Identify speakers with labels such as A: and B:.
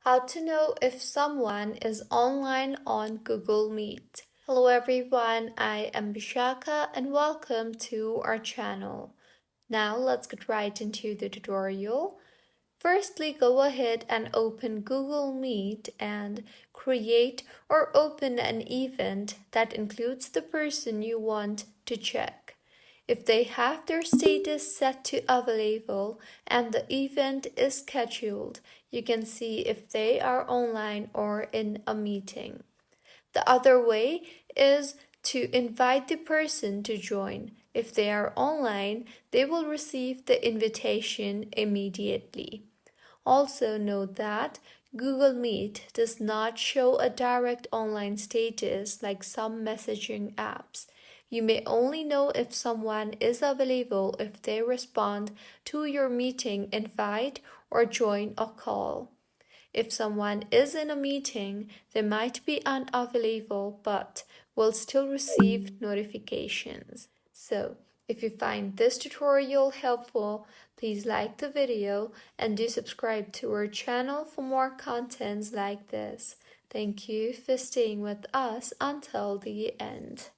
A: How to know if someone is online on Google Meet. Hello everyone, I am Bishaka and welcome to our channel. Now let's get right into the tutorial. Firstly, go ahead and open Google Meet and create or open an event that includes the person you want to check. If they have their status set to available and the event is scheduled, you can see if they are online or in a meeting. The other way is to invite the person to join. If they are online, they will receive the invitation immediately. Also note that Google Meet does not show a direct online status like some messaging apps. You may only know if someone is available if they respond to your meeting invite or join a call. If someone is in a meeting, they might be unavailable but will still receive notifications. So, if you find this tutorial helpful, please like the video and do subscribe to our channel for more contents like this. Thank you for staying with us until the end.